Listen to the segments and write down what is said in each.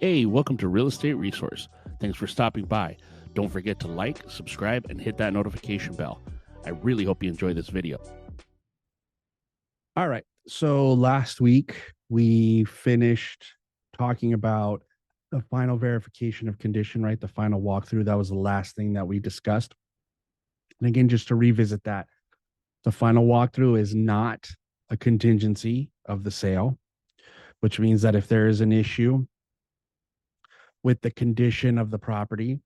Hey, welcome to Real Estate Resource. Thanks for stopping by. Don't forget to like, subscribe, and hit that notification bell. I really hope you enjoy this video. All right. So last week we finished talking about the final verification of condition, right? The final walkthrough. That was the last thing that we discussed. And again, just to revisit that, the final walkthrough is not a contingency of the sale, which means that if there is an issue with the condition of the property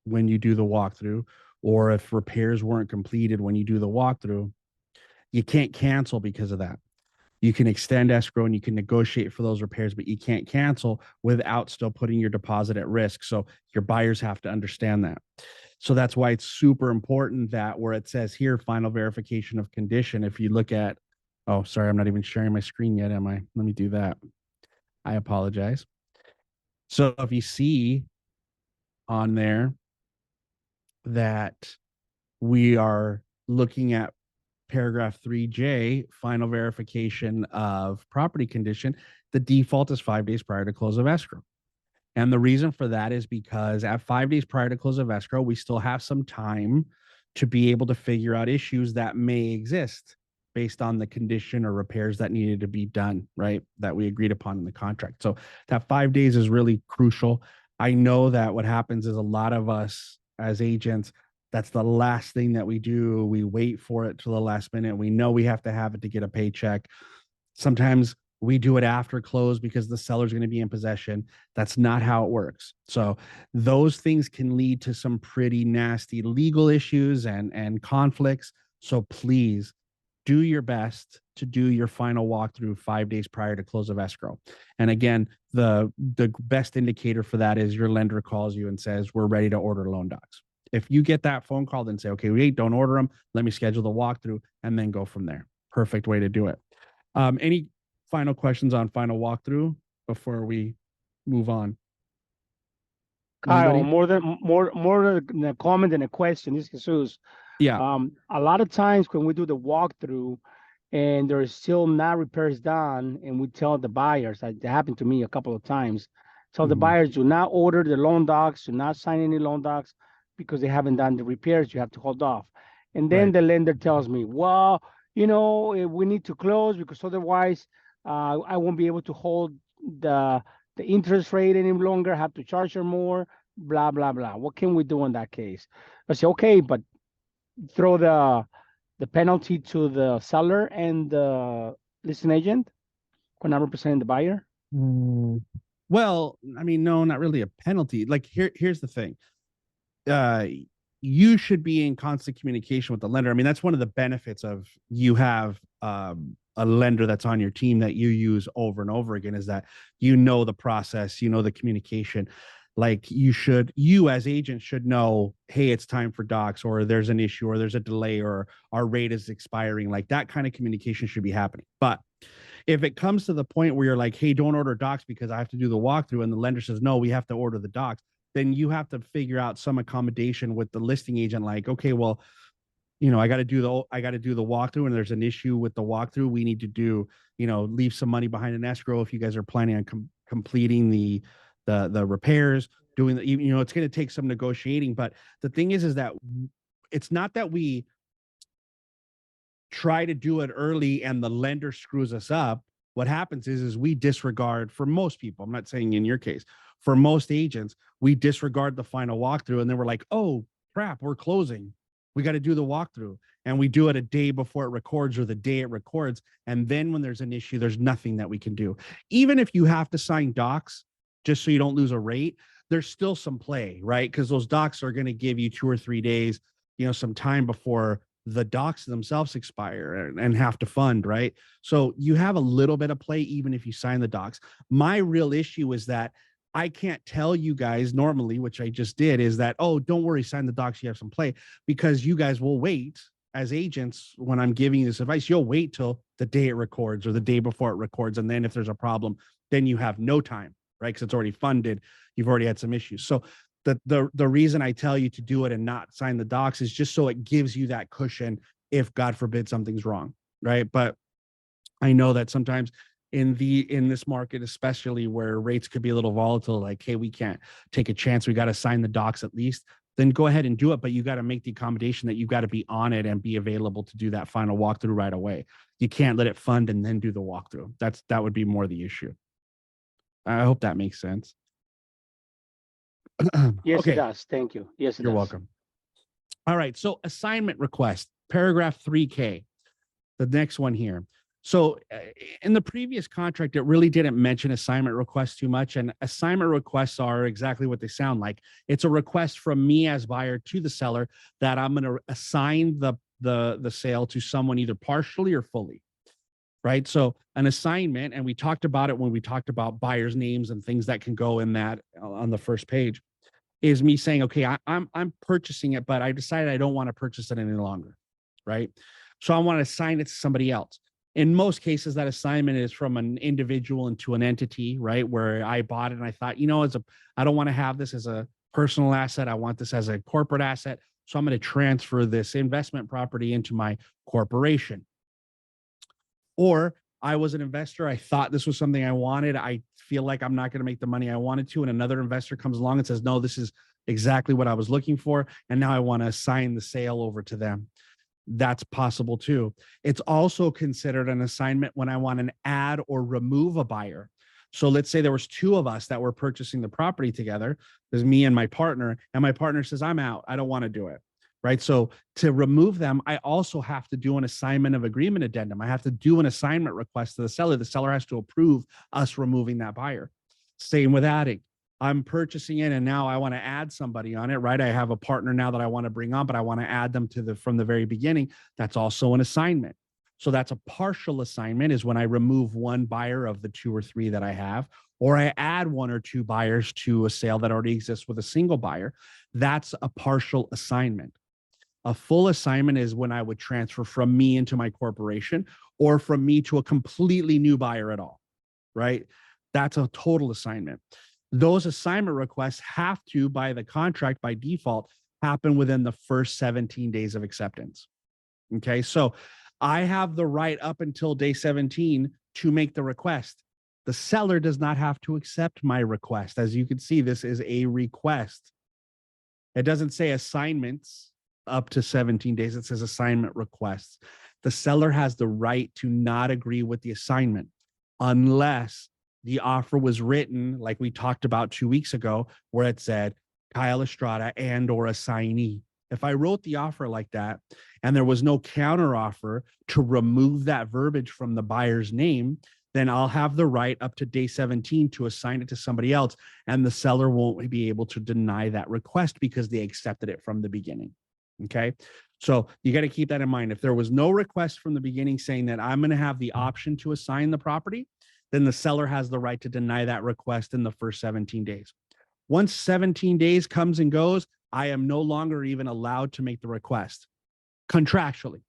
when you do the walkthrough, or if repairs weren't completed when you do the walkthrough, you can't cancel because of that. You can extend escrow and you can negotiate for those repairs, but you can't cancel without still putting your deposit at risk. So your buyers have to understand that. So that's why it's super important that where it says here, final verification of condition, if you look at, oh, sorry, I'm not even sharing my screen yet, am I? Let me do that. I apologize. So if you see on there that we are looking at paragraph 3J, final verification of property condition, the default is 5 days prior to close of escrow. And the reason for that is because at 5 days prior to close of escrow, we still have some time to be able to figure out issues that may exist based on the condition or repairs that needed to be done, right? That we agreed upon in the contract. So that 5 days is really crucial. I know that what happens is a lot of us as agents, that's the last thing that we do. We wait for it till the last minute. We know we have to have it to get a paycheck. Sometimes we do it after close because the seller's going to be in possession. That's not how it works. So those things can lead to some pretty nasty legal issues and conflicts. So please do your best to do your final walkthrough 5 days prior to close of escrow. And again, the best indicator for that is your lender calls you and says, we're ready to order loan docs. If you get that phone call, then say, okay, wait, don't order them. Let me schedule the walkthrough and then go from there. Perfect way to do it. Any final questions on final walkthrough before we move on? Kyle, Anybody? more than a comment than a question. This is Jesus. Yeah. A lot of times when we do the walkthrough and there is still not repairs done, and we tell the buyers, that happened to me a couple of times, tell the Mhm. buyers, do not order the loan docs, do not sign any loan docs because they haven't done the repairs. You have to hold off. And then Right. the lender tells me, well, we need to close because otherwise I won't be able to hold the the interest rate any longer, have to charge her more, blah, blah, blah. What can we do in that case? I say, okay, but throw the penalty to the seller and the listing agent for not representing the buyer. Mm. Well, I mean, no, not really a penalty. Like here's the thing. Uh, you should be in constant communication with the lender. I mean, that's one of the benefits of you have a lender that's on your team that you use over and over again is that you know the process, you know the communication. Like you as agents should know, hey, it's time for docs, or there's an issue, or there's a delay, or our rate is expiring. Like that kind of communication should be happening. But if it comes to the point where you're like, hey, don't order docs because I have to do the walkthrough, and the lender says, no, we have to order the docs, then you have to figure out some accommodation with the listing agent. Like, okay, well, I got to do the walkthrough, and there's an issue with the walkthrough. We need to do, leave some money behind an escrow if you guys are planning on completing the repairs, doing it's going to take some negotiating. But the thing is that it's not that we try to do it early and the lender screws us up. What happens is we disregard, for most people, I'm not saying in your case, for most agents, we disregard the final walkthrough, and then we're like, oh crap, we're closing, we got to do the walkthrough, and we do it a day before it records or the day it records, and then when there's an issue, there's nothing that we can do. Even if you have to sign docs just so you don't lose a rate, there's still some play, right? Because those docs are going to give you 2 or 3 days, some time before the docs themselves expire and have to fund, right? So you have a little bit of play even if you sign the docs. My real issue is that I can't tell you guys normally, which I just did, is that, oh, don't worry, sign the docs, you have some play, because you guys will wait as agents. When I'm giving you this advice, you'll wait till the day it records or the day before it records. And then if there's a problem, then you have no time, right? Because it's already funded. You've already had some issues. So the reason I tell you to do it and not sign the docs is just so it gives you that cushion if God forbid something's wrong, right? But I know that sometimes in this market, especially where rates could be a little volatile, like, hey, we can't take a chance, we got to sign the docs at least, then go ahead and do it. But you got to make the accommodation that you got to be on it and be available to do that final walkthrough right away. You can't let it fund and then do the walkthrough. That would be more the issue. I hope that makes sense. Yes, it Okay, does. Thank you. Yes, it you're does. welcome. All right, so assignment request, paragraph 3K, the next one here. So in the previous contract, it really didn't mention assignment requests too much. And assignment requests are exactly what they sound like. It's a request from me as buyer to the seller that I'm going to assign the sale to someone either partially or fully. Right. So an assignment, and we talked about it when we talked about buyers' names and things that can go in that on the first page, is me saying, okay, I'm purchasing it, but I decided I don't want to purchase it any longer. Right. So I want to assign it to somebody else. In most cases, that assignment is from an individual into an entity, right? Where I bought it and I thought, I don't want to have this as a personal asset. I want this as a corporate asset. So I'm going to transfer this investment property into my corporation. Or I was an investor. I thought this was something I wanted. I feel like I'm not going to make the money I wanted to. And another investor comes along and says, no, this is exactly what I was looking for. And now I want to assign the sale over to them. That's possible too. It's also considered an assignment when I want to add or remove a buyer. So let's say there was two of us that were purchasing the property together. There's me and my partner says, I'm out. I don't want to do it. Right. So to remove them, I also have to do an assignment of agreement addendum. I have to do an assignment request to the seller. The seller has to approve us removing that buyer. Same with adding. I'm purchasing it and now I want to add somebody on it, right? I have a partner now that I want to bring on, but I want to add them from the very beginning. That's also an assignment. So that's a partial assignment, is when I remove one buyer of the two or three that I have, or I add one or two buyers to a sale that already exists with a single buyer. That's a partial assignment. A full assignment is when I would transfer from me into my corporation or from me to a completely new buyer at all, right? That's a total assignment. Those assignment requests have to, by the contract, by default, happen within the first 17 days of acceptance. Okay, so I have the right up until day 17 to make the request. The seller does not have to accept my request. As you can see, this is a request. It doesn't say assignments up to 17 days. It says assignment requests. The seller has the right to not agree with the assignment unless the offer was written, like we talked about 2 weeks ago, where it said Kyle Estrada and or assignee. If I wrote the offer like that and there was no counter offer to remove that verbiage from the buyer's name, then I'll have the right up to day 17 to assign it to somebody else. And the seller won't be able to deny that request because they accepted it from the beginning. Okay. So you got to keep that in mind. If there was no request from the beginning saying that I'm going to have the option to assign the property, then the seller has the right to deny that request in the first 17 days. Once 17 days comes and goes, I am no longer even allowed to make the request contractually.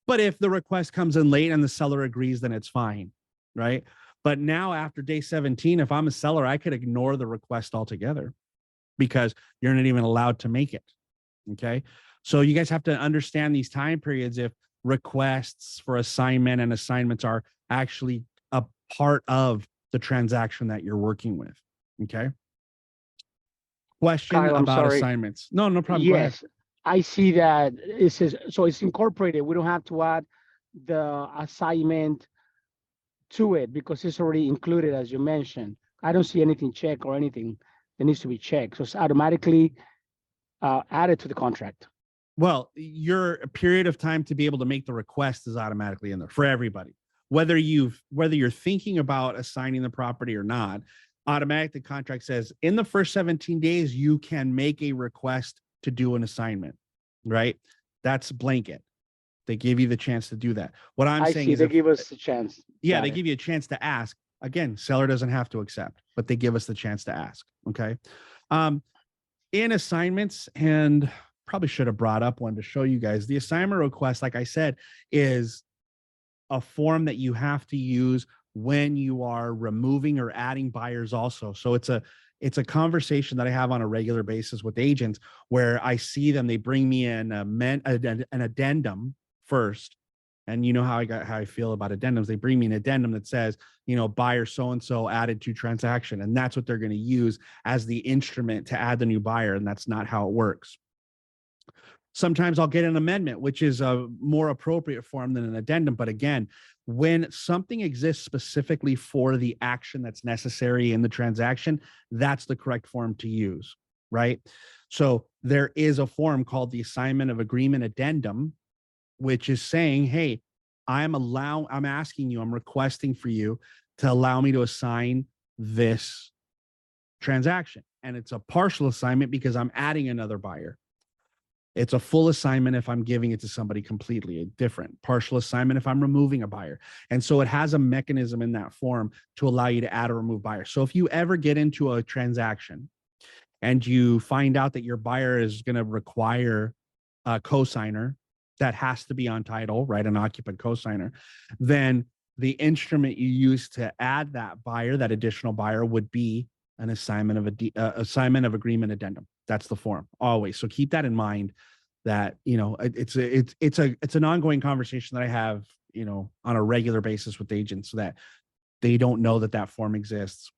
But if the request comes in late and the seller agrees, then it's fine, right? But now after day 17, if I'm a seller, I could ignore the request altogether because you're not even allowed to make it. Okay. So you guys have to understand these time periods if requests for assignment and assignments are actually a part of the transaction that you're working with. Okay. Question Kyle, I'm about sorry. assignments. No, no problem. Go ahead. Yes, I see that it says, so it's incorporated. We don't have to add the assignment to it because it's already included, as you mentioned. I don't see anything checked or anything that needs to be checked. So it's automatically added to the contract. Well, your period of time to be able to make the request is automatically in there for everybody. Whether you're thinking about assigning the property or not, automatic the contract says in the first 17 days you can make a request to do an assignment, right? That's blanket. They give you the chance to do that. What I'm I saying see. is They give us a chance. yeah, Got they it. give you a chance to ask. Again, seller doesn't have to accept, but they give us the chance to ask. Okay. In assignments, and probably should have brought up one to show you guys, the assignment request, like I said, is a form that you have to use when you are removing or adding buyers also. So it's a conversation that I have on a regular basis with agents where I see them, they bring me in an addendum first, And you know how I feel about addendums. They bring me an addendum that says, buyer so and so added to transaction, and that's what they're going to use as the instrument to add the new buyer, and that's not how it works. Sometimes I'll get an amendment, which is a more appropriate form than an addendum. But again, when something exists specifically for the action that's necessary in the transaction, that's the correct form to use, right? So there is a form called the assignment of agreement addendum, which is saying, hey, I'm asking you, I'm requesting for you to allow me to assign this transaction. And it's a partial assignment because I'm adding another buyer. It's a full assignment if I'm giving it to somebody completely different. Partial assignment if I'm removing a buyer. And so it has a mechanism in that form to allow you to add or remove buyers. So if you ever get into a transaction and you find out that your buyer is going to require a cosigner that has to be on title, right? An occupant cosigner, then the instrument you use to add that buyer, that additional buyer, would be an assignment of agreement addendum. That's the form always. So keep that in mind. That it's an ongoing conversation that I have on a regular basis with agents, so that they don't know that form exists.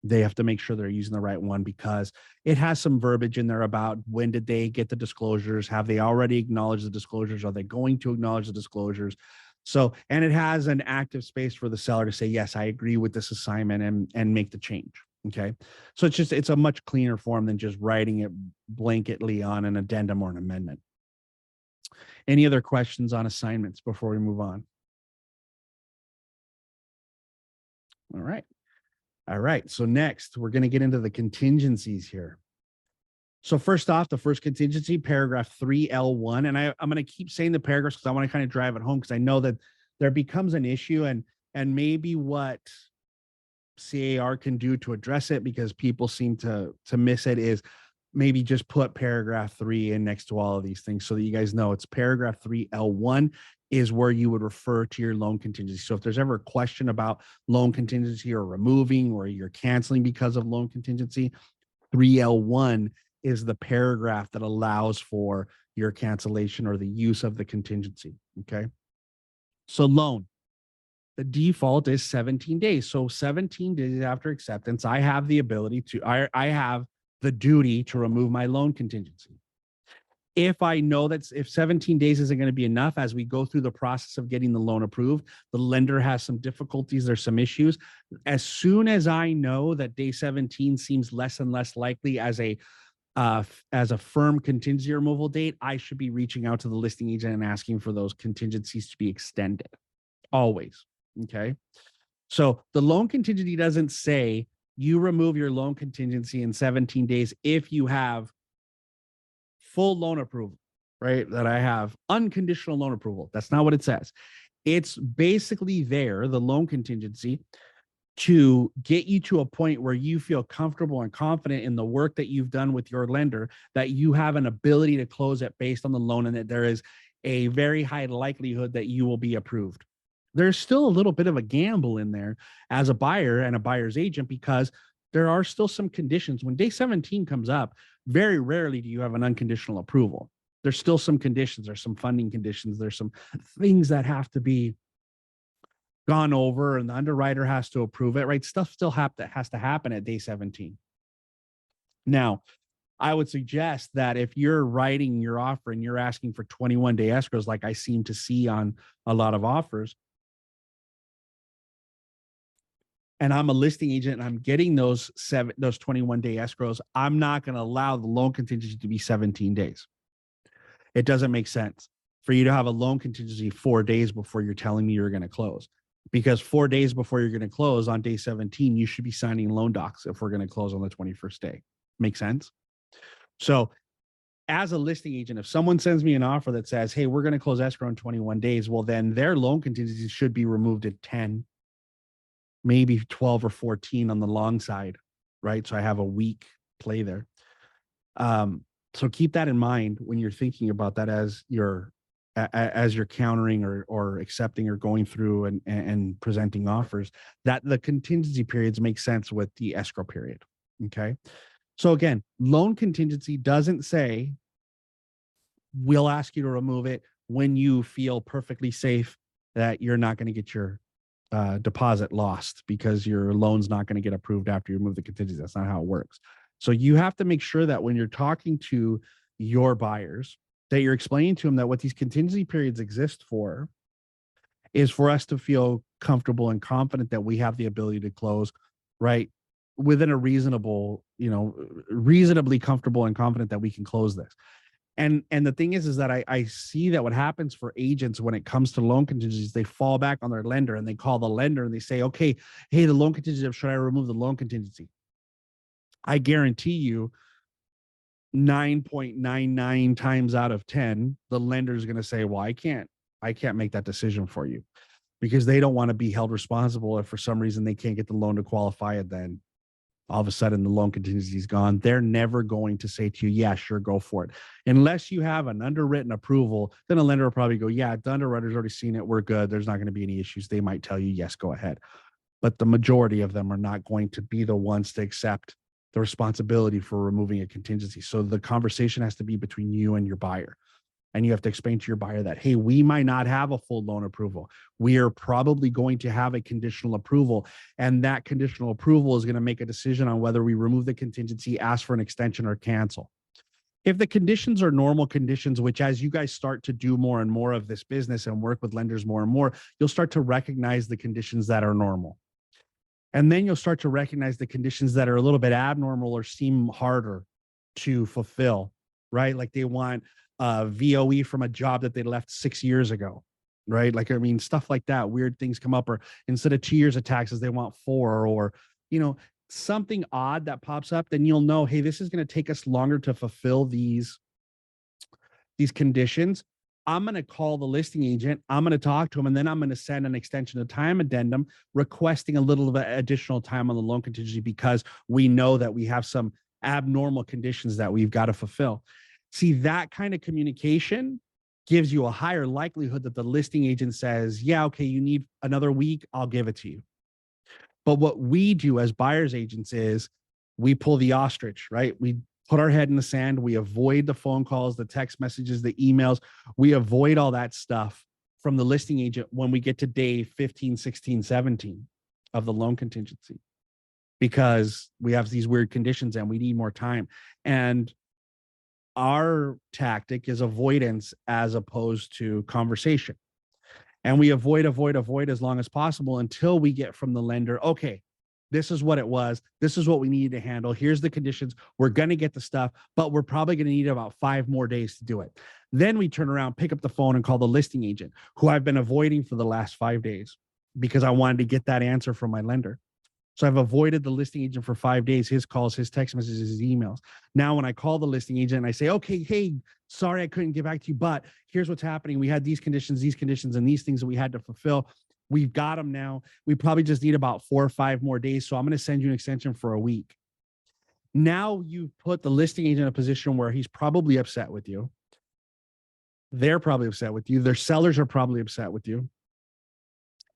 They have to make sure they're using the right one because it has some verbiage in there about when did they get the disclosures? Have they already acknowledged the disclosures? Are they going to acknowledge the disclosures? So, and it has an active space for the seller to say, yes, I agree with this assignment and make the change. Okay. So it's a much cleaner form than just writing it blanketly on an addendum or an amendment. Any other questions on assignments before we move on? All right. All right. So next, we're going to get into the contingencies here. So first off, the first contingency, paragraph 3L1. And I'm going to keep saying the paragraphs because I want to kind of drive it home because I know that there becomes an issue and maybe what CAR can do to address it, because people seem to miss it, is maybe just put paragraph 3 in next to all of these things so that you guys know it's paragraph 3L1 is where you would refer to your loan contingency. So if there's ever a question about loan contingency or removing or you're canceling because of loan contingency, 3L1 is the paragraph that allows for your cancellation or the use of the contingency. Okay. So loan, the default is 17 days. So 17 days after acceptance, I have the ability to, I have the duty to remove my loan contingency. If I know that if 17 days isn't going to be enough, as we go through the process of getting the loan approved, the lender has some difficulties, there's some issues. As soon as I know that day 17 seems less and less likely as a firm contingency removal date, I should be reaching out to the listing agent and asking for those contingencies to be extended. Always. Okay. So the loan contingency doesn't say you remove your loan contingency in 17 days if you have full loan approval, right? That I have unconditional loan approval. That's not what it says. It's basically there, the loan contingency, to get you to a point where you feel comfortable and confident in the work that you've done with your lender, that you have an ability to close it based on the loan and that there is a very high likelihood that you will be approved. There's still a little bit of a gamble in there as a buyer and a buyer's agent because there are still some conditions. When day 17 comes up, very rarely do you have an unconditional approval. There's still some conditions, there's some funding conditions, there's some things that have to be gone over and the underwriter has to approve it, right? Stuff still has to happen at day 17. Now, I would suggest that if you're writing your offer and you're asking for 21-day escrows, like I seem to see on a lot of offers, and I'm a listing agent and I'm getting those 21-day escrows, I'm not going to allow the loan contingency to be 17 days. It doesn't make sense for you to have a loan contingency 4 days before you're telling me you're going to close. Because 4 days before you're going to close on day 17, you should be signing loan docs if we're going to close on the 21st day. Make sense? So as a listing agent, if someone sends me an offer that says, hey, we're going to close escrow in 21 days, well, then their loan contingency should be removed at 10, maybe 12 or 14 on the long side, right? So I have a week play there. So keep that in mind when you're thinking about that as you're countering or accepting or going through and presenting offers, that the contingency periods make sense with the escrow period. Okay. So again, loan contingency doesn't say we'll ask you to remove it when you feel perfectly safe that you're not going to get your deposit lost because your loan's not going to get approved after you remove the contingency. That's not how it works. So you have to make sure that when you're talking to your buyers, that you're explaining to them that what these contingency periods exist for is for us to feel comfortable and confident that we have the ability to close, right, within a reasonable, reasonably comfortable and confident that we can close this. And the thing is that I see that what happens for agents when it comes to loan contingencies, they fall back on their lender and they call the lender and they say, okay, hey, the loan contingency, should I remove the loan contingency? I guarantee you 9.99 times out of 10, the lender is going to say, well, I can't make that decision for you, because they don't want to be held responsible if for some reason they can't get the loan to qualify it. Then all of a sudden the loan contingency is gone. They're never going to say to you, yeah, sure, go for it. Unless you have an underwritten approval, then a lender will probably go, yeah, the underwriter's already seen it. We're good. There's not going to be any issues. They might tell you, yes, go ahead. But the majority of them are not going to be the ones to accept the responsibility for removing a contingency. So the conversation has to be between you and your buyer. And you have to explain to your buyer that, hey, we might not have a full loan approval. We are probably going to have a conditional approval. And that conditional approval is going to make a decision on whether we remove the contingency, ask for an extension, or cancel. If the conditions are normal conditions, which as you guys start to do more and more of this business and work with lenders more and more, you'll start to recognize the conditions that are normal. And then you'll start to recognize the conditions that are a little bit abnormal or seem harder to fulfill, right? Like they want VOE from a job that they left 6 years ago, right? Like, I mean, stuff like that, weird things come up, or instead of 2 years of taxes, they want 4, or, something odd that pops up, then you'll know, hey, this is going to take us longer to fulfill these conditions. I'm going to call the listing agent. I'm going to talk to him, and then I'm going to send an extension of time addendum requesting a little bit additional time on the loan contingency because we know that we have some abnormal conditions that we've got to fulfill. See, that kind of communication gives you a higher likelihood that the listing agent says, yeah, okay, you need another week, I'll give it to you. But what we do as buyer's agents is we pull the ostrich, right? We put our head in the sand. We avoid the phone calls, the text messages, the emails. We avoid all that stuff from the listing agent when we get to day 15, 16, 17 of the loan contingency, because we have these weird conditions and we need more time. And our tactic is avoidance as opposed to conversation. And we avoid as long as possible until we get from the lender, okay, this is what it was. This is what we need to handle. Here's the conditions. We're going to get the stuff, but we're probably going to need about 5 more days to do it. Then we turn around, pick up the phone and call the listing agent, who I've been avoiding for the last 5 days because I wanted to get that answer from my lender. So I've avoided the listing agent for 5 days, his calls, his text messages, his emails. Now, when I call the listing agent and I say, okay, hey, sorry, I couldn't get back to you, but here's what's happening. We had these conditions, and these things that we had to fulfill. We've got them now. We probably just need about 4 or 5 more days. So I'm going to send you an extension for a week. Now you put the listing agent in a position where he's probably upset with you. They're probably upset with you. Their sellers are probably upset with you.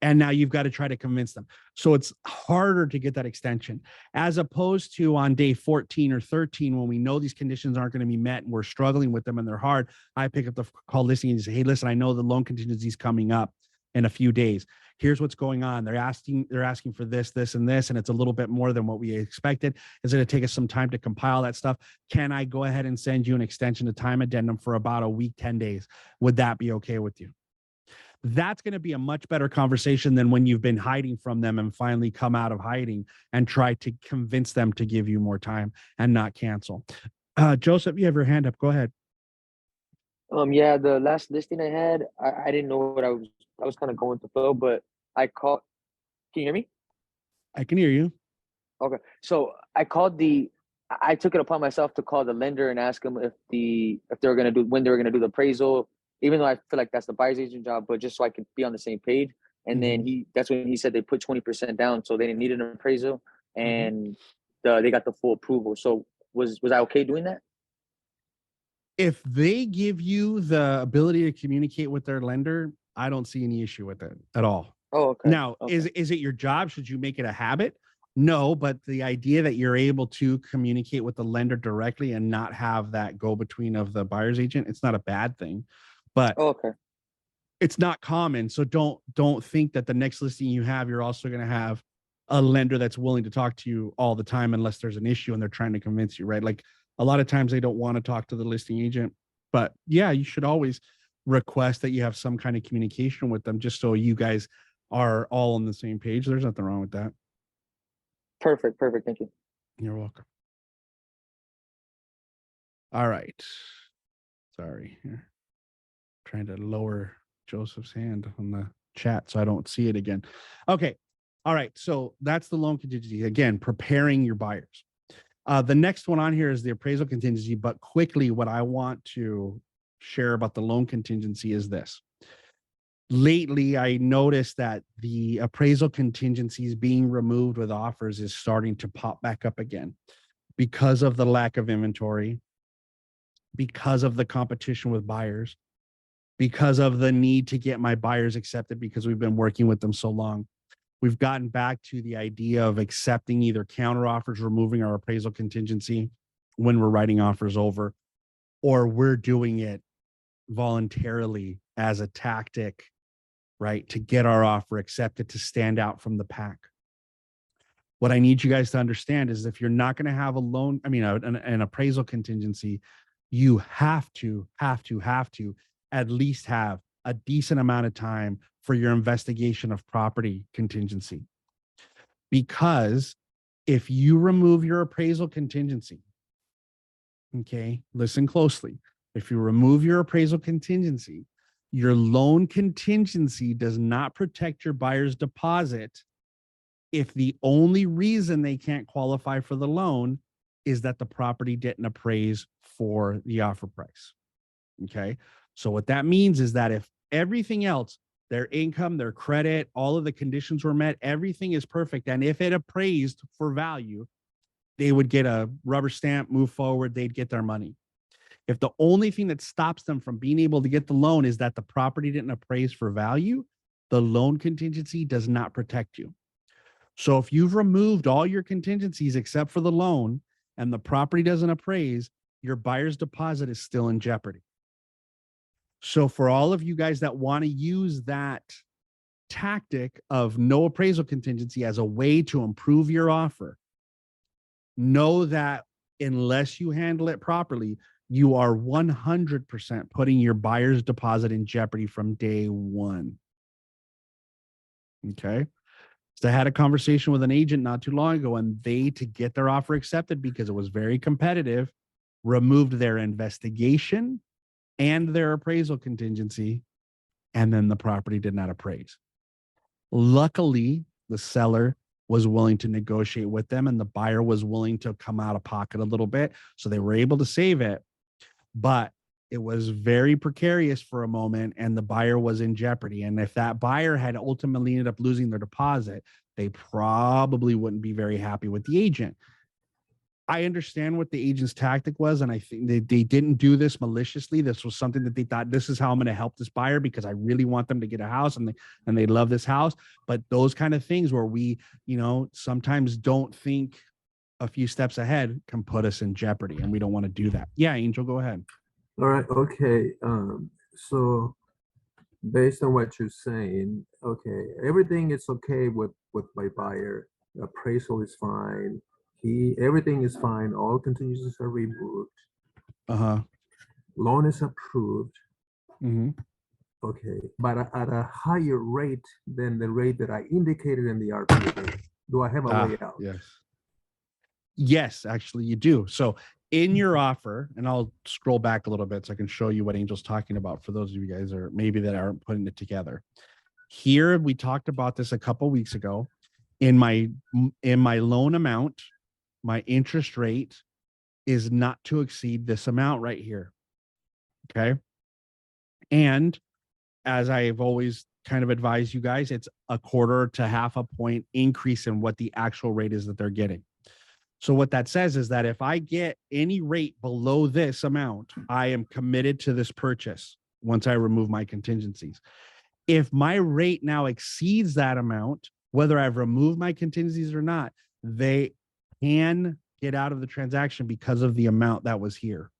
And now you've got to try to convince them. So it's harder to get that extension, as opposed to on day 14 or 13, when we know these conditions aren't going to be met and we're struggling with them and they're hard. I pick up the call listing and say, hey, listen, I know the loan contingency is coming up in a few days. Here's what's going on. They're asking for this, this, and this, and it's a little bit more than what we expected. It's going to take us some time to compile that stuff. Can I go ahead and send you an extension of time addendum for about a week, 10 days? Would that be okay with you? That's going to be a much better conversation than when you've been hiding from them and finally come out of hiding and try to convince them to give you more time and not cancel. Joseph, you have your hand up. Go ahead. Yeah, the last listing I had, I didn't know what I was kind of going to flow, but I called. Can you hear me? I can hear you. Okay. So I took it upon myself to call the lender and ask them if they were gonna do when they were gonna do the appraisal, even though I feel like that's the buyer's agent job, but just so I could be on the same page. And then that's when he said they put 20% down, so they didn't need an appraisal, and they got the full approval. So was I okay doing that? If they give you the ability to communicate with their lender, I don't see any issue with it at all. Oh, okay. Now, Okay. is it your job? Should you make it a habit? No, but the idea that you're able to communicate with the lender directly and not have that go between of the buyer's agent, it's not a bad thing. But Oh, okay. it's not common. So don't think that the next listing you have, you're also going to have a lender that's willing to talk to you all the time unless there's an issue and they're trying to convince you, right? Like a lot of times they don't want to talk to the listing agent, but yeah, you should always request that you have some kind of communication with them just so you guys are all on the same page. There's nothing wrong with that. Perfect. Thank you. You're welcome. All right. Sorry. Here. Trying to lower Joseph's hand on the chat so I don't see it again. Okay. All right. So that's the loan contingency. Again, preparing your buyers. The next one on here is the appraisal contingency, but quickly, what I want to share about the loan contingency is this. Lately, I noticed that the appraisal contingencies being removed with offers is starting to pop back up again because of the lack of inventory, because of the competition with buyers, because of the need to get my buyers accepted because we've been working with them so long. We've gotten back to the idea of accepting either counter offers, removing our appraisal contingency when we're writing offers over, or we're doing it voluntarily as a tactic, right, to get our offer accepted, to stand out from the pack. What I need you guys to understand is if you're not going to have a loan, an appraisal contingency, you have to at least have a decent amount of time for your investigation of property contingency. Because if you remove your appraisal contingency, okay, listen closely. If you remove your appraisal contingency, your loan contingency does not protect your buyer's deposit if the only reason they can't qualify for the loan is that the property didn't appraise for the offer price. Okay. So what that means is that if everything else, their income, their credit, all of the conditions were met, everything is perfect. And if it appraised for value, they would get a rubber stamp, move forward, they'd get their money. If the only thing that stops them from being able to get the loan is that the property didn't appraise for value, the loan contingency does not protect you. So if you've removed all your contingencies except for the loan and the property doesn't appraise, your buyer's deposit is still in jeopardy. So for all of you guys that want to use that tactic of no appraisal contingency as a way to improve your offer, know that unless you handle it properly, you are 100% putting your buyer's deposit in jeopardy from day one. Okay. So I had a conversation with an agent not too long ago, and they, to get their offer accepted because it was very competitive, removed their investigation and their appraisal contingency, and then the property did not appraise. Luckily, the seller was willing to negotiate with them, and the buyer was willing to come out of pocket a little bit, so they were able to save it. But it was very precarious for a moment, and the buyer was in jeopardy. And if that buyer had ultimately ended up losing their deposit, they probably wouldn't be very happy with the agent. I understand what the agent's tactic was, and I think they didn't do this maliciously. This was something that they thought, this is how I'm going to help this buyer because I really want them to get a house and they love this house. But those kind of things where we, sometimes don't think a few steps ahead can put us in jeopardy, and we don't want to do that. Yeah, Angel, go ahead. All right. Okay. So based on what you're saying, okay, everything is okay with my buyer. Appraisal is fine. Everything is fine. All contingencies are removed. Loan is approved. Okay, but at a higher rate than the rate that I indicated in the RPA. Do I have a way out? Yes, actually you do. So in your offer, and I'll scroll back a little bit so I can show you what Angel's talking about for those of you guys or maybe that aren't putting it together. Here, we talked about this a couple weeks ago. In my loan amount, my interest rate is not to exceed this amount right here. Okay. And as I've always kind of advised you guys, it's a quarter to half a point increase in what the actual rate is that they're getting. So what that says is that if I get any rate below this amount, I am committed to this purchase once I remove my contingencies. If my rate now exceeds that amount, whether I've removed my contingencies or not, they can get out of the transaction because of the amount that was here.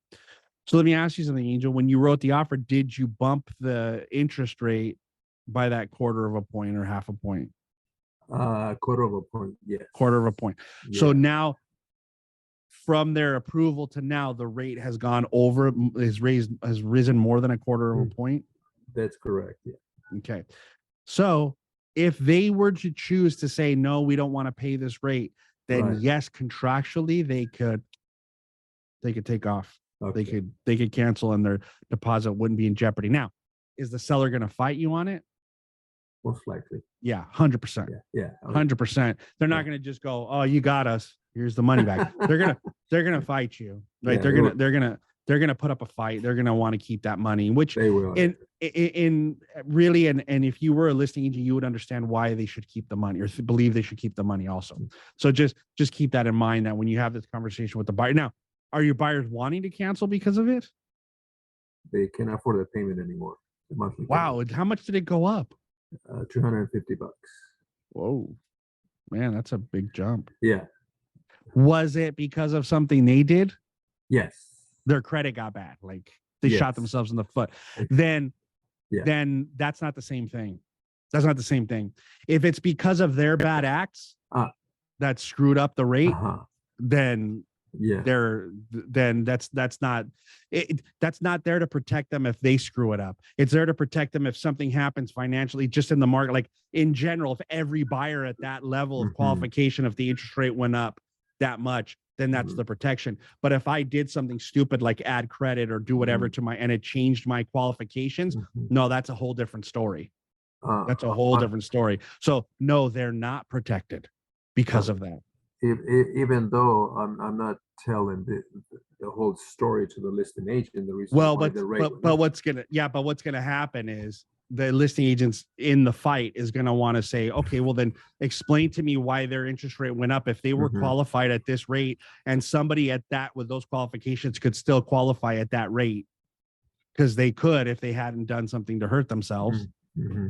So let me ask you something, Angel. When you wrote the offer, did you bump the interest rate by that quarter of a point or half a point? Quarter of a point, yes. Quarter of a point. So Yeah. now, from their approval to now, the rate has gone over, has risen more than a quarter of a point. That's correct. Yeah. Okay. So if they were to choose to say, no, we don't want to pay this rate, then Right. yes, contractually, they could take off. Okay. They could cancel and their deposit wouldn't be in jeopardy. Now, is the seller going to fight you on it? Most likely. Yeah, 100%. Yeah. 100%. They're not going to just go, oh, you got us. Here's the money back. They're gonna fight you, right? Yeah, they're gonna put up a fight. They're gonna want to keep that money, which They will. in really, and if you were a listing agent, you would understand why they should keep the money or believe they should keep the money also. So just keep that in mind that when you have this conversation with the buyer. Now, are your buyers wanting to cancel because of it? They can't afford the payment anymore. The monthly Wow, how much did it go up? payment. $250. Whoa, man, that's a big jump. Yeah. Was it because of something they did? Yes. Their credit got bad, like they shot Yes. themselves in the foot. Ex- Then Yeah. then that's not the same thing. That's not the same thing. If it's because of their bad acts that screwed up the rate, then Yeah. that's not that's not there to protect them if they screw it up. It's there to protect them if something happens financially, just in the market, like in general. If every buyer at that level of qualification, if the interest rate went up that much, then that's the protection. But if I did something stupid like add credit or do whatever to and it changed my qualifications, no, that's a whole different story. That's a whole different story. So no, they're not protected because of that. Even though I'm not telling the whole story to the listing agent, the reason why the rate but what's gonna happen is the listing agents in the fight is going to want to say, okay, well then explain to me why their interest rate went up. If they were qualified at this rate and somebody at that with those qualifications could still qualify at that rate, because they could if they hadn't done something to hurt themselves,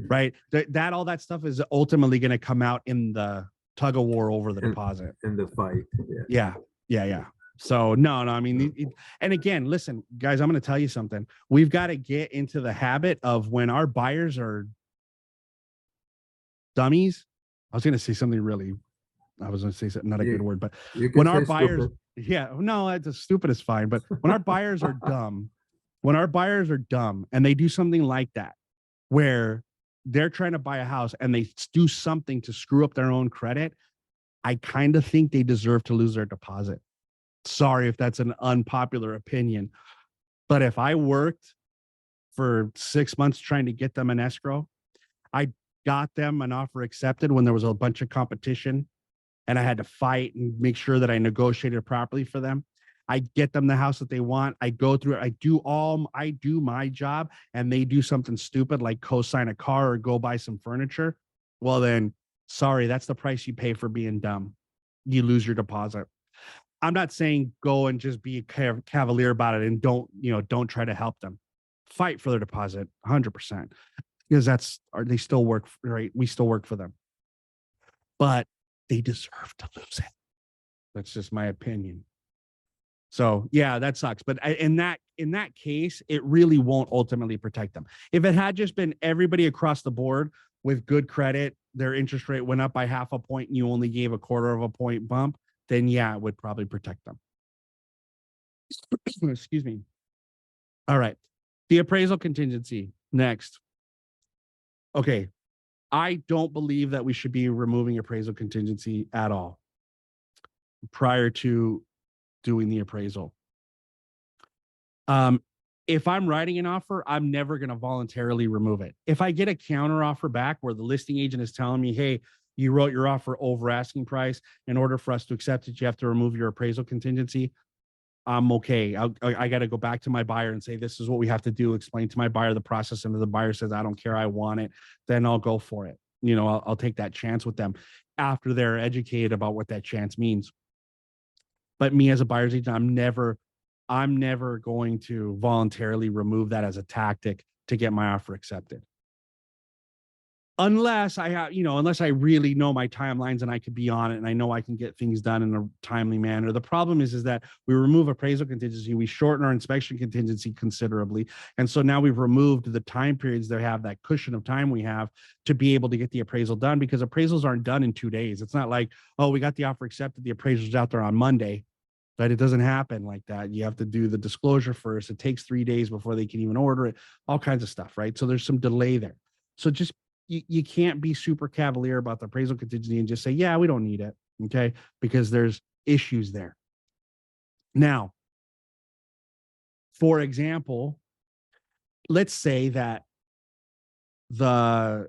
right? That all that stuff is ultimately going to come out in the tug of war over the deposit. In the fight. Yeah. So no, I mean, and again, listen, guys, I'm going to tell you something. We've got to get into the habit of when our buyers are dummies. I was going to say something really, I was going to say something, not a good word, but when our buyers, it's stupid is fine. But when our buyers are dumb, and they do something like that, where they're trying to buy a house and they do something to screw up their own credit, I kind of think they deserve to lose their deposit. Sorry if that's an unpopular opinion, but if I worked for 6 months trying to get them an escrow, I got them an offer accepted when there was a bunch of competition and I had to fight and make sure that I negotiated properly for them. I get them the house that they want. I go through it. I do my job, and they do something stupid like co-sign a car or go buy some furniture. Well, then, sorry, that's the price you pay for being dumb. You lose your deposit. I'm not saying go and just be cavalier about it and don't try to help them. Fight for their deposit 100%, because they still work, right? We still work for them, but they deserve to lose it. That's just my opinion. So yeah, that sucks. But in that case, it really won't ultimately protect them. If it had just been everybody across the board with good credit, their interest rate went up by half a point and you only gave a quarter of a point bump, then yeah, it would probably protect them. Excuse me. All right. The appraisal contingency next. Okay. I don't believe that we should be removing appraisal contingency at all prior to doing the appraisal. If I'm writing an offer, I'm never going to voluntarily remove it. If I get a counter offer back where the listing agent is telling me, hey, you wrote your offer over asking price, in order for us to accept it, you have to remove your appraisal contingency, I'm okay. I got to go back to my buyer and say, this is what we have to do. Explain to my buyer the process. And if the buyer says, I don't care, I want it, then I'll go for it. I'll take that chance with them after they're educated about what that chance means. But me as a buyer's agent, I'm never going to voluntarily remove that as a tactic to get my offer accepted. unless I have, unless I really know my timelines and I could be on it and I know I can get things done in a timely manner. The problem is that we remove appraisal contingency, we shorten our inspection contingency considerably. And so now we've removed the time periods that have that cushion of time we have to be able to get the appraisal done, because appraisals aren't done in 2 days. It's not like, oh, we got the offer accepted, the appraisal's out there on Monday. Right? It doesn't happen like that. You have to do the disclosure first. It takes 3 days before they can even order it, all kinds of stuff, right? So there's some delay there. So just, you can't be super cavalier about the appraisal contingency and just say, yeah, we don't need it. Okay. Because there's issues there. Now, for example, let's say that the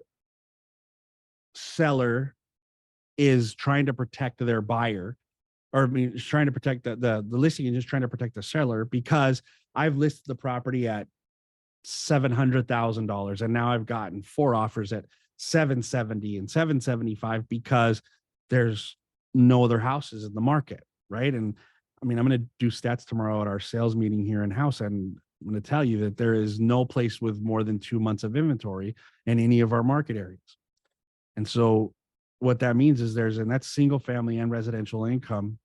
seller is trying to protect their buyer, or I mean, is trying to protect the listing and just trying to protect the seller, because I've listed the property at $700,000 and now I've gotten 4 offers at 770 and 775 because there's no other houses in the market, right? And I mean, I'm going to do stats tomorrow at our sales meeting here in house, and I'm going to tell you that there is no place with more than 2 months of inventory in any of our market areas. And so what that means is and that's single family and residential income.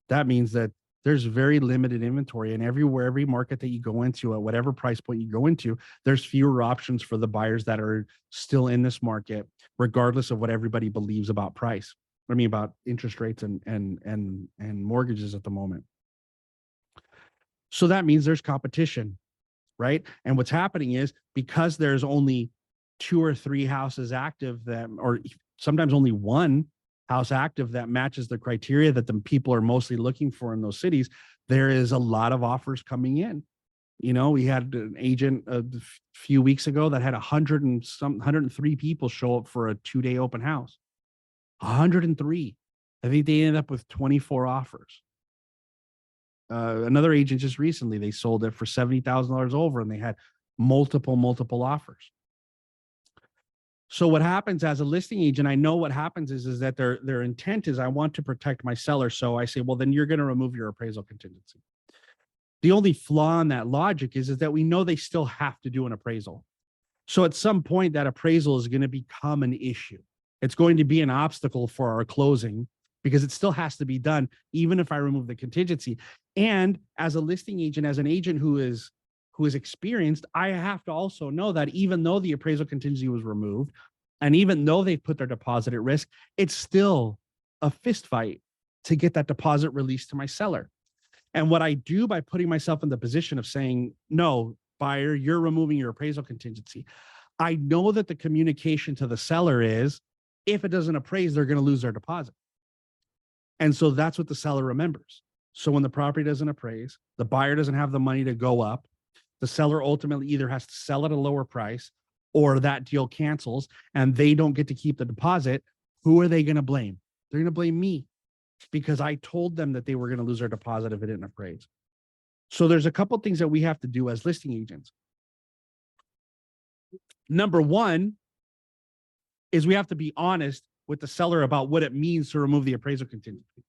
That means that there's very limited inventory, and every market that you go into, at whatever price point you go into, there's fewer options for the buyers that are still in this market, regardless of what everybody believes about price. I mean, about interest rates and mortgages at the moment. So that means there's competition, right? And what's happening is, because there's only 2 or 3 houses active or sometimes only 1 house active that matches the criteria that the people are mostly looking for in those cities, there is a lot of offers coming in. We had an agent a few weeks ago that had 103 people show up for a 2-day open house. 103. I think they ended up with 24 offers. Another agent just recently, they sold it for $70,000 over, and they had multiple offers. So what happens as a listing agent, I know what happens is that their intent is, I want to protect my seller. So I say, well, then you're going to remove your appraisal contingency. The only flaw in that logic is that we know they still have to do an appraisal. So at some point, that appraisal is going to become an issue. It's going to be an obstacle for our closing, because it still has to be done, even if I remove the contingency. And as a listing agent, as an agent who is experienced, I have to also know that even though the appraisal contingency was removed, and even though they've put their deposit at risk, it's still a fist fight to get that deposit released to my seller. And what I do by putting myself in the position of saying, no, buyer, you're removing your appraisal contingency, I know that the communication to the seller is, if it doesn't appraise, they're going to lose their deposit. And so that's what the seller remembers. So when the property doesn't appraise, the buyer doesn't have the money to go up, the seller ultimately either has to sell at a lower price, or that deal cancels and they don't get to keep the deposit. Who are they going to blame? They're going to blame me, because I told them that they were going to lose their deposit if it didn't appraise. So there's a couple of things that we have to do as listing agents. Number one is we have to be honest with the seller about what it means to remove the appraisal contingency.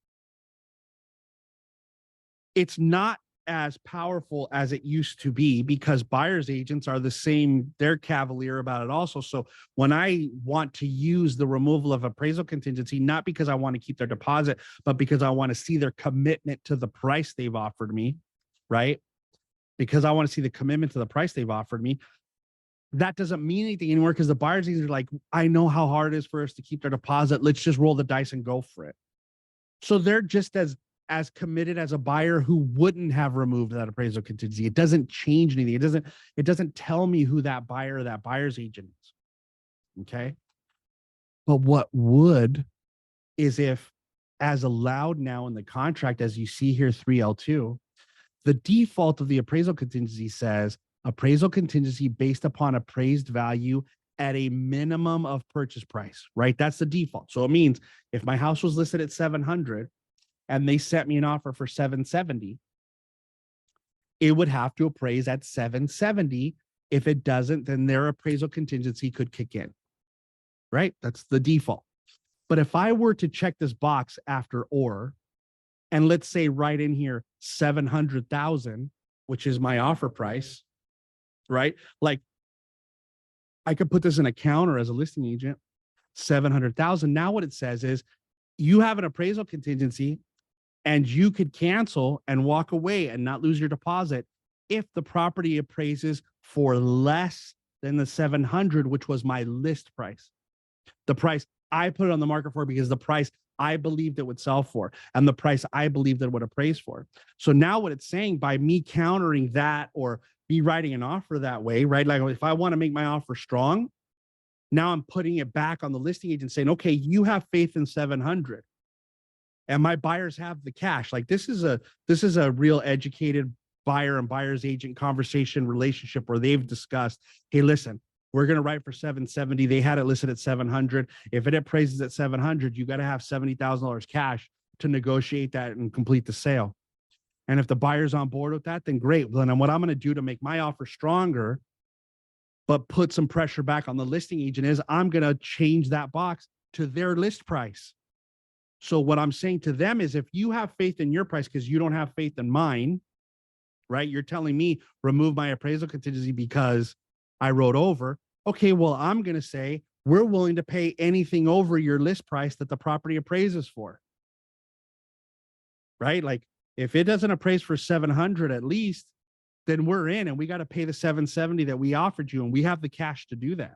It's not as powerful as it used to be, because buyer's agents are the same. They're cavalier about it also. So when I want to use the removal of appraisal contingency, not because I want to keep their deposit, but because I want to see their commitment to the price they've offered me, right? Because I want to see the commitment to the price they've offered me. That doesn't mean anything anymore, because the buyer's agents are like, I know how hard it is for us to keep their deposit. Let's just roll the dice and go for it. So they're just as committed as a buyer who wouldn't have removed that appraisal contingency. It doesn't change anything. It doesn't tell me who that buyer or that buyer's agent is. Okay. But what would is if, as allowed now in the contract, as you see here, 3L2, the default of the appraisal contingency says appraisal contingency based upon appraised value at a minimum of purchase price, right? That's the default. So it means if my house was listed at 700 and they sent me an offer for 770, it would have to appraise at 770. If it doesn't, then their appraisal contingency could kick in, right? That's the default. But if I were to check this box after or, and let's say right in here, 700,000, which is my offer price, right? Like I could put this in a counter as a listing agent 700,000. Now what it says is you have an appraisal contingency and you could cancel and walk away and not lose your deposit if the property appraises for less than the 700, which was my list price. The price I put it on the market for because the price I believed it would sell for and the price I believed it would appraise for. So now what it's saying by me countering that or me writing an offer that way, right? Like if I want to make my offer strong, now I'm putting it back on the listing agent saying, okay, you have faith in 700 and my buyers have the cash. Like this is a real educated buyer and buyer's agent conversation relationship where they've discussed, hey, listen, we're going to write for 770. They had it listed at 700. If it appraises at 700, you got to have $70,000 cash to negotiate that and complete the sale. And if the buyer's on board with that, then great. Well, then what I'm going to do to make my offer stronger, but put some pressure back on the listing agent is I'm going to change that box to their list price. So what I'm saying to them is if you have faith in your price because you don't have faith in mine, right? You're telling me remove my appraisal contingency because I wrote over. Okay, well, I'm going to say we're willing to pay anything over your list price that the property appraises for. Right? Like if it doesn't appraise for 700 at least, then we're in and we got to pay the 770 that we offered you and we have the cash to do that.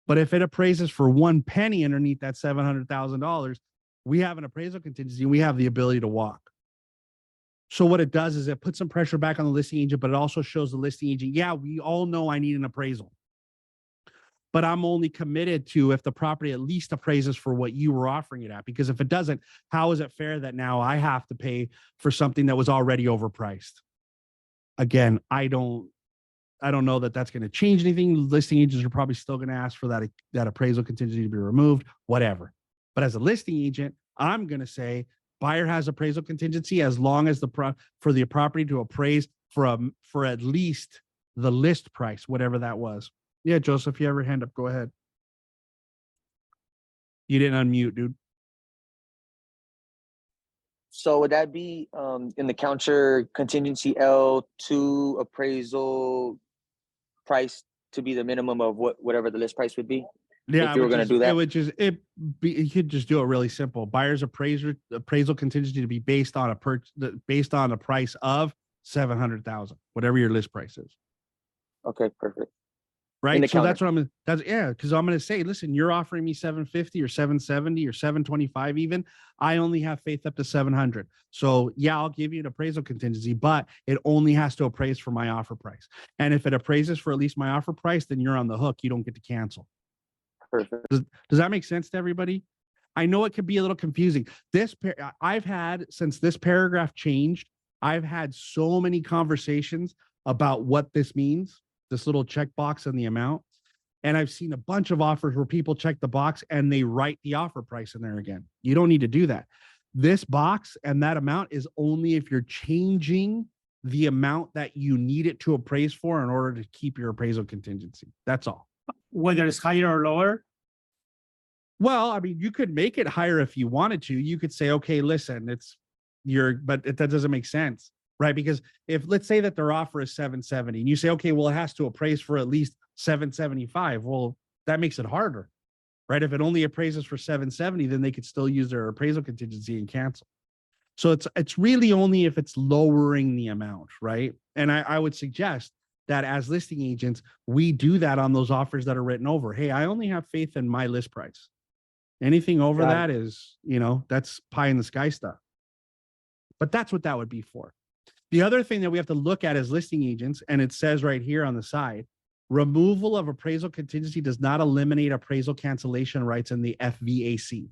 But if it appraises for 1 penny underneath that $700,000, we have an appraisal contingency and we have the ability to walk. So what it does is it puts some pressure back on the listing agent, but it also shows the listing agent, yeah, we all know I need an appraisal. But I'm only committed to if the property at least appraises for what you were offering it at. Because if it doesn't, how is it fair that now I have to pay for something that was already overpriced? Again, I don't know that that's going to change anything. Listing agents are probably still going to ask for that appraisal contingency to be removed, whatever. But as a listing agent, I'm going to say buyer has appraisal contingency as long as for the property to appraise for at least the list price, whatever that was. Yeah, Joseph, you have your hand up. Go ahead. You didn't unmute, dude. So would that be in the counter contingency L2 appraisal price to be the minimum of whatever the list price would be? Yeah, if you were going to do that, you could just do it really simple. Buyer's appraisal contingency to be based on a price of 700,000, whatever your list price is. Okay, perfect. Right. So that's what because I'm going to say, listen, you're offering me 750 or 770 or 725 even. I only have faith up to 700. So yeah, I'll give you an appraisal contingency, but it only has to appraise for my offer price. And if it appraises for at least my offer price, then you're on the hook. You don't get to cancel. Perfect. Does that make sense to everybody? I know it could be a little confusing. I've had, since this paragraph changed, I've had so many conversations about what this means, this little checkbox and the amount. And I've seen a bunch of offers where people check the box and they write the offer price in there again. You don't need to do that. This box and that amount is only if you're changing the amount that you need it to appraise for in order to keep your appraisal contingency. That's all. Whether it's higher or lower? Well, I mean, you could make it higher if you wanted to. You could say, okay, listen, but that doesn't make sense, right? Because if let's say that their offer is 770 and you say, okay, well, it has to appraise for at least 775. Well, that makes it harder, right? If it only appraises for 770, then they could still use their appraisal contingency and cancel. So it's really only if it's lowering the amount, right? And I would suggest that as listing agents, we do that on those offers that are written over. Hey, I only have faith in my list price. Anything over that is, that's pie in the sky stuff. But that's what that would be for. The other thing that we have to look at as listing agents, and it says right here on the side, removal of appraisal contingency does not eliminate appraisal cancellation rights in the FVAC.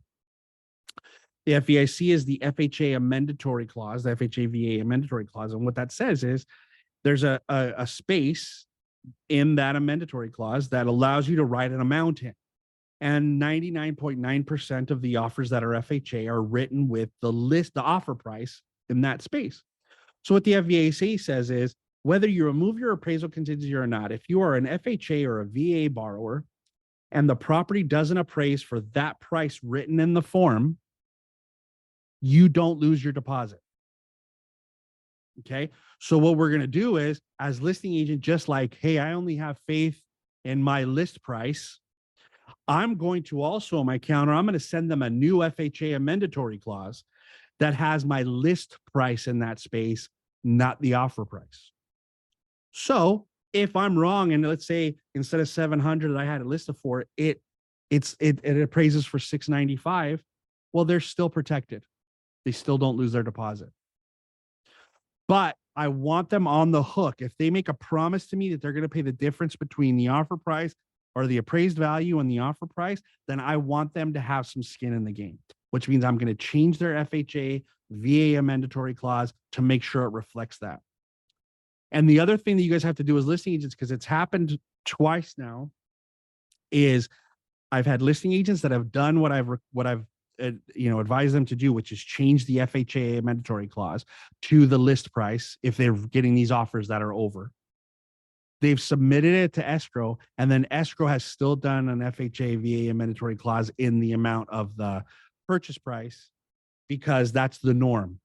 The FVAC is the FHA amendatory clause, the FHA-VA amendatory clause. And what that says is there's a space in that amendatory clause that allows you to write an amount in. And 99.9% of the offers that are FHA are written with the offer price in that space. So what the FVAC says is whether you remove your appraisal contingency or not, if you are an FHA or a VA borrower and the property doesn't appraise for that price written in the form, you don't lose your deposit. Okay. So what we're going to do is, as listing agent, just like, hey, I only have faith in my list price, I'm going to also on my counter, I'm going to send them a new FHA amendatory clause that has my list price in that space, not the offer price. So if I'm wrong, and let's say instead of 700 I had it listed for, it appraises for 695, well, they're still protected. They still don't lose their deposit. But I want them on the hook. If they make a promise to me that they're going to pay the difference between the offer price or the appraised value and the offer price, then I want them to have some skin in the game, which means I'm going to change their FHA VA mandatory clause to make sure it reflects that. And the other thing that you guys have to do as listing agents, because it's happened twice now, is I've had listing agents that have done what I've advised them to do, which is change the FHA mandatory clause to the list price if they're getting these offers that are over. They've submitted it to escrow, and then escrow has still done an FHA VA mandatory clause in the amount of the purchase price because that's the norm.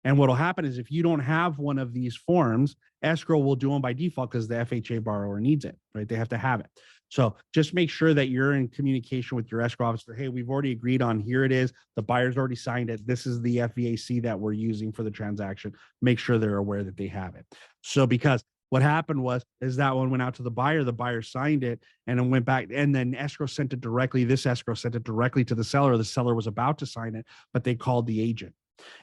And what will happen is if you don't have one of these forms, escrow will do them by default because the FHA borrower needs it, right? They have to have it. So just make sure that you're in communication with your escrow officer. Hey, we've already agreed on, here it is. The buyer's already signed it. This is the FVAC that we're using for the transaction. Make sure they're aware that they have it. So because what happened is that one went out to the buyer signed it, and it went back, and then escrow sent it directly. This escrow sent it directly to the seller. The seller was about to sign it, but they called the agent.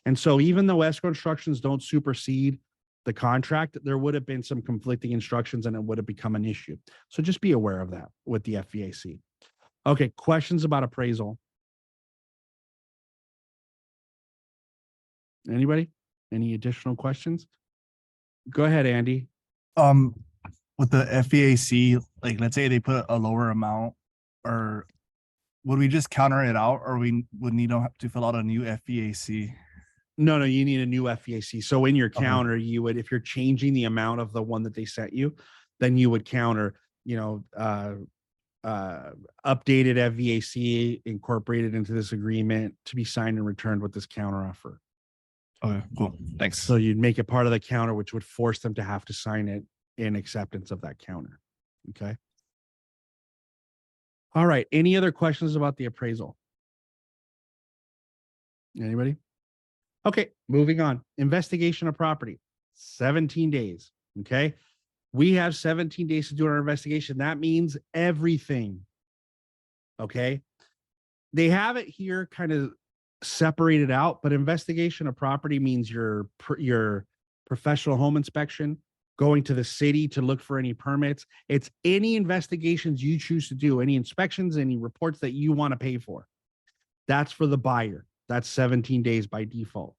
And so even though escrow instructions don't supersede the contract, there would have been some conflicting instructions and it would have become an issue. So just be aware of that with the FVAC. Okay, questions about appraisal? Anybody? Any additional questions? Go ahead, Andy. With the FVAC, like let's say they put a lower amount, or would we just counter it out, or we would need to fill out a new FVAC? No, you need a new FVAC. So in your counter, you would, if you're changing the amount of the one that they sent you, then you would counter, updated FVAC incorporated into this agreement to be signed and returned with this counter offer. Okay, cool. Thanks. So you'd make it part of the counter, which would force them to have to sign it in acceptance of that counter. Okay. All right. Any other questions about the appraisal? Anybody? Okay, moving on. Investigation of property, 17 days. Okay. We have 17 days to do our investigation. That means everything. Okay. They have it here kind of separated out, but investigation of property means your professional home inspection, going to the city to look for any permits. It's any investigations you choose to do, any inspections, any reports that you want to pay for. That's for the buyer. That's 17 days by default.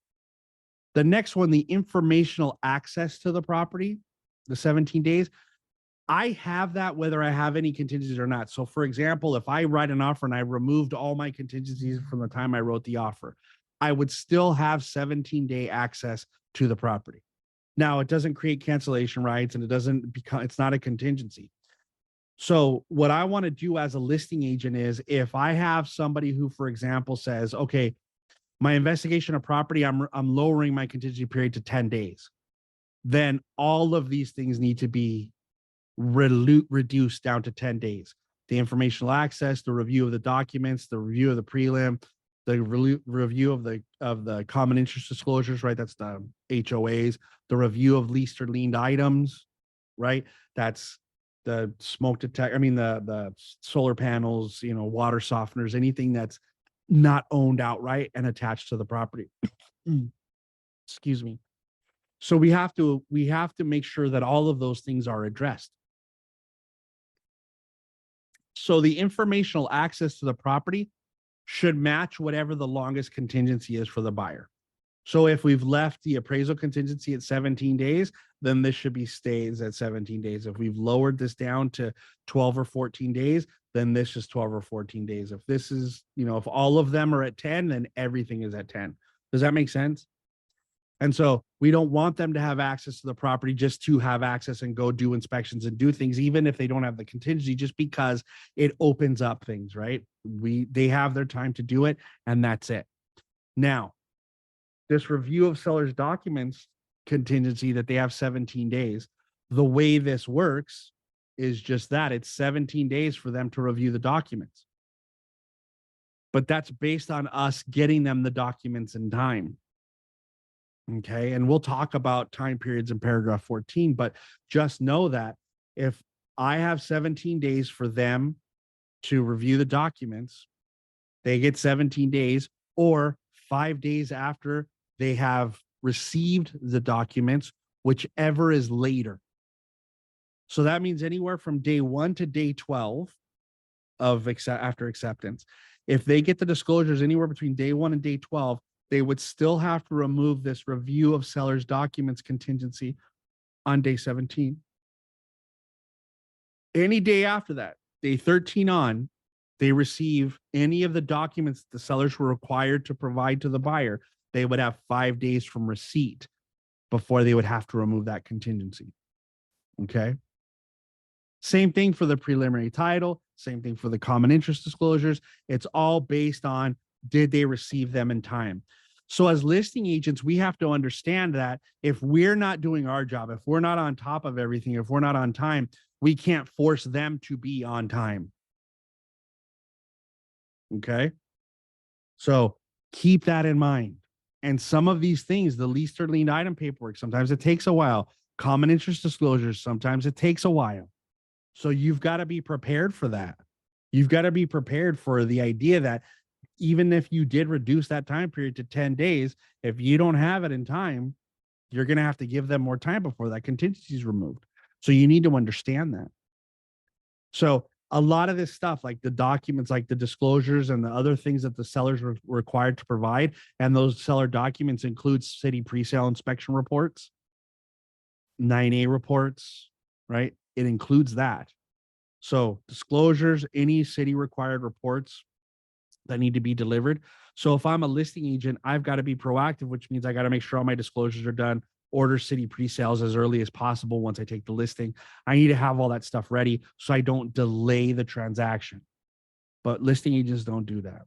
The next one, the informational access to the property, the 17 days, I have that whether I have any contingencies or not. So for example, if I write an offer and I removed all my contingencies from the time I wrote the offer, I would still have 17-day access to the property. Now, it doesn't create cancellation rights and it's not a contingency. So what I want to do as a listing agent is if I have somebody who, for example, says, okay, my investigation of property, I'm lowering my contingency period to 10 days. Then all of these things need to be reduced down to 10 days. The informational access, the review of the documents, the review of the prelim, the review of the common interest disclosures, right? That's the HOAs, the review of leased or liened items, right? That's the smoke detector. The solar panels, water softeners, anything that's not owned outright and attached to the property. Excuse me. So we have to make sure that all of those things are addressed. So the informational access to the property should match whatever the longest contingency is for the buyer. So if we've left the appraisal contingency at 17 days, then this should be stays at 17 days. If we've lowered this down to 12 or 14 days, then this is 12 or 14 days. If this is, if all of them are at 10, then everything is at 10. Does that make sense? And so we don't want them to have access to the property just to have access and go do inspections and do things, even if they don't have the contingency, just because it opens up things, right? They have their time to do it, and that's it. Now, this review of seller's documents contingency that they have 17 days, the way this works is just that. It's 17 days for them to review the documents. but that's based on us getting them the documents in time. Okay. And we'll talk about time periods in paragraph 14, but just know that if I have 17 days for them to review the documents, they get 17 days, or 5 days after they have received the documents, whichever is later. So that means anywhere from day 1 to day 12 of after acceptance. If they get the disclosures anywhere between day 1 and day 12, they would still have to remove this review of seller's documents contingency on day 17. Any day after that, day 13 on, they receive any of the documents the sellers were required to provide to the buyer, they would have 5 days from receipt before they would have to remove that contingency. Okay. Same thing for the preliminary title, same thing for the common interest disclosures. It's all based on, did they receive them in time? So as listing agents, we have to understand that if we're not doing our job, if we're not on top of everything, if we're not on time, we can't force them to be on time. Okay. So keep that in mind. And some of these things, the lease or lien item paperwork, sometimes it takes a while. Common interest disclosures, sometimes it takes a while. So you've got to be prepared for that. You've got to be prepared for the idea that even if you did reduce that time period to 10 days, if you don't have it in time, you're going to have to give them more time before that contingency is removed. So you need to understand that. So a lot of this stuff, like the documents, like the disclosures and the other things that the sellers were required to provide, and those seller documents include city presale inspection reports, 9A reports, right? It includes that. So disclosures, any city required reports that need to be delivered. So if I'm a listing agent, I've got to be proactive, which means I got to make sure all my disclosures are done, order city pre-sales as early as possible. Once I take the listing, I need to have all that stuff ready so I don't delay the transaction. But listing agents don't do that.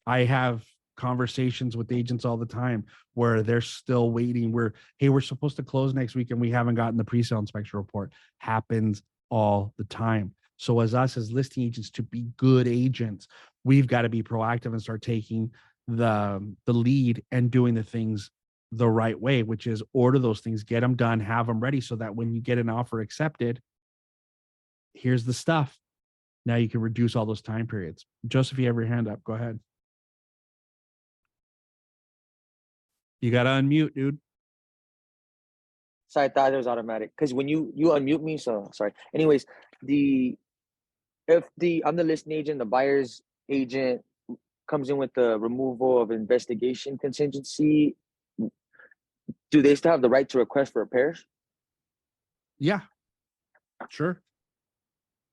I have conversations with agents all the time where they're still waiting. Hey, we're supposed to close next week and we haven't gotten the pre-sale inspection report. Happens all the time. So as listing agents, to be good agents, we've got to be proactive and start taking the lead and doing the things the right way, which is order those things, get them done, have them ready so that when you get an offer accepted, here's the stuff. Now you can reduce all those time periods. Joseph, you have your hand up. Go ahead. You got to unmute, dude. So I thought it was automatic because when you unmute me, so sorry. Anyways, I'm the listing agent, the buyer's agent comes in with the removal of investigation contingency, do they still have the right to request for repairs? Yeah, sure.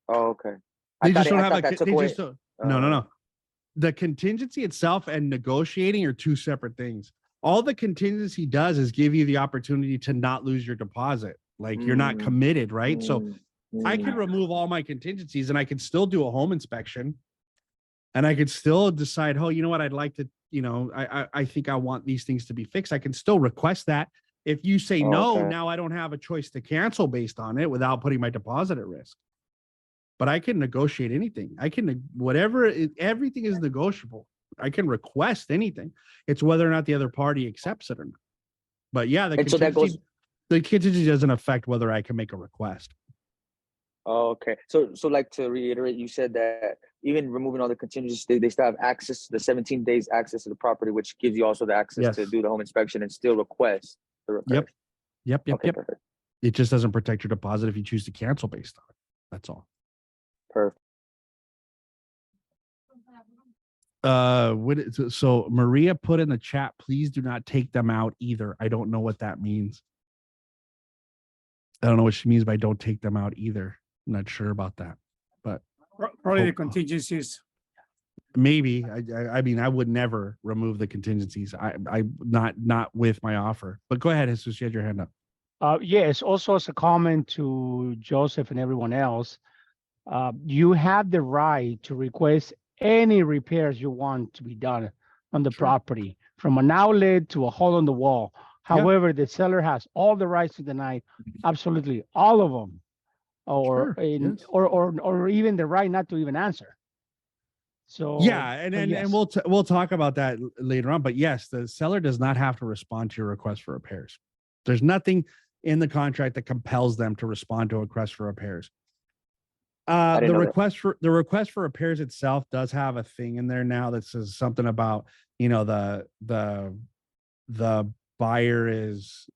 Oh, okay. They just don't have a. No. The contingency itself and negotiating are two separate things. All the contingency does is give you the opportunity to not lose your deposit. Like you're not committed, right? So I could remove all my contingencies and I could still do a home inspection and I could still decide, oh, you know what, I'd like to, I think I want these things to be fixed. I can still request that. If you say no, now I don't have a choice to cancel based on it without putting my deposit at risk. But I can negotiate anything. I can, everything is negotiable. I can request anything. It's whether or not the other party accepts it or not. But yeah, the contingency doesn't affect whether I can make a request. Oh, okay. So like to reiterate, you said that even removing all the contingencies, they still have access to the 17 days access to the property, which gives you also the access to do the home inspection and still request the repairs. Yep. Okay, perfect. It just doesn't protect your deposit if you choose to cancel based on it. That's all. Perfect. So Maria put in the chat, please do not take them out either. I don't know what that means. I don't know what she means by don't take them out either. I'm not sure about that, but probably the contingencies. Maybe. I mean, I would never remove the contingencies. I not with my offer. But go ahead, Jesus. You had your hand up. Yes. Also, as a comment to Joseph and everyone else, you have the right to request any repairs you want to be done on the property, from an outlet to a hole in the wall. However, the seller has all the rights to deny absolutely all of them, or or even the right not to even answer. So Yeah, and but and, yes. and we'll talk about that later on. But yes, the seller does not have to respond to your request for repairs. There's nothing in the contract that compels them to respond to a request for repairs. didn't The know that. request for repairs itself does have a thing in there now that says something about, you know, the buyer is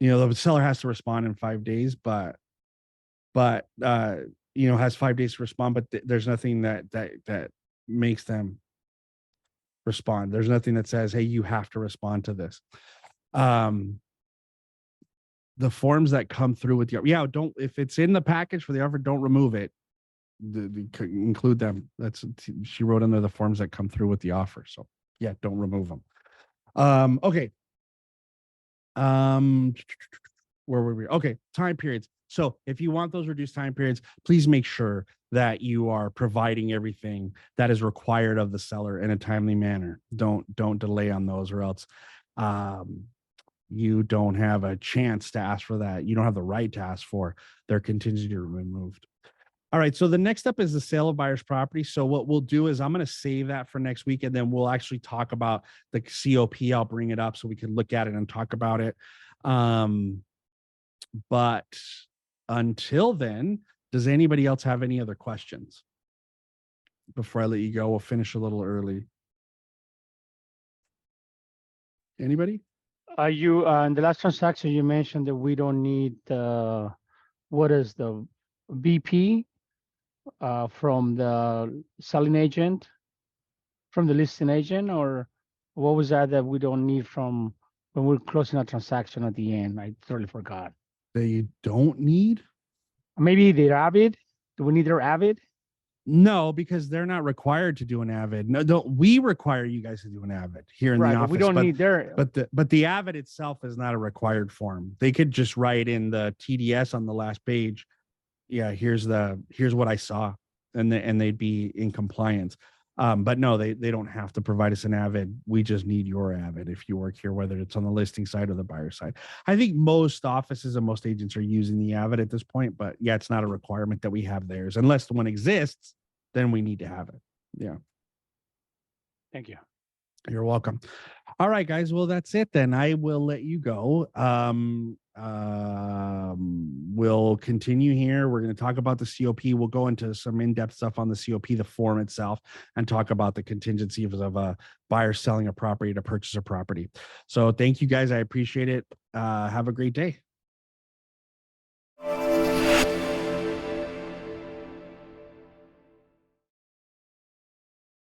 you know, the seller has to respond in 5 days, but you know, has 5 days to respond, but there's nothing that makes them respond. There's nothing that says, hey, you have to respond to this. The forms that come through with your, yeah, don't, if it's in the package for the offer, don't remove it. Include them. That's, she wrote in there the forms that come through with the offer. So yeah, don't remove them. Okay. Where were we? Okay, time periods. So if you want those reduced time periods, please make sure that you are providing everything that is required of the seller in a timely manner. Don't delay on those, or else you don't have a chance to ask for that. You don't have the right to ask for their contingency removed. All right, so the next up is the sale of buyer's property. So what we'll do is I'm going to save that for next week, and then we'll actually talk about the COP. I'll bring it up so we can look at it and talk about it. But until then, does anybody else have any other questions? Before I let you go, we'll finish a little early. Anybody? You in the last transaction you mentioned that we don't need what is the BP from the selling agent, from the listing agent, or what was that we don't need from when we're closing a transaction at the end? I totally forgot. That you don't need? Maybe they're avid. Do we need their avid? No, because they're not required to do an avid. No, don't, we require you guys to do an avid here in Right, the but office. we don't need their. But the avid itself is not a required form. They could just write in the TDS on the last page, yeah, here's what I saw, and they'd be in compliance. But no, they don't have to provide us an avid. We just need your avid if you work here, whether it's on the listing side or the buyer side. I think most offices and most agents are using the avid at this point, but yeah, it's not a requirement that we have theirs. Unless the one exists, then we need to have it. Yeah. Thank you. You're welcome. All right, guys. Well, that's it then. I will let you go. We'll continue here. We're going to talk about the COP. We'll go into some in-depth stuff on the COP, the form itself, and talk about the contingency of a buyer selling a property to purchase a property. So thank you guys. I appreciate it. Have a great day.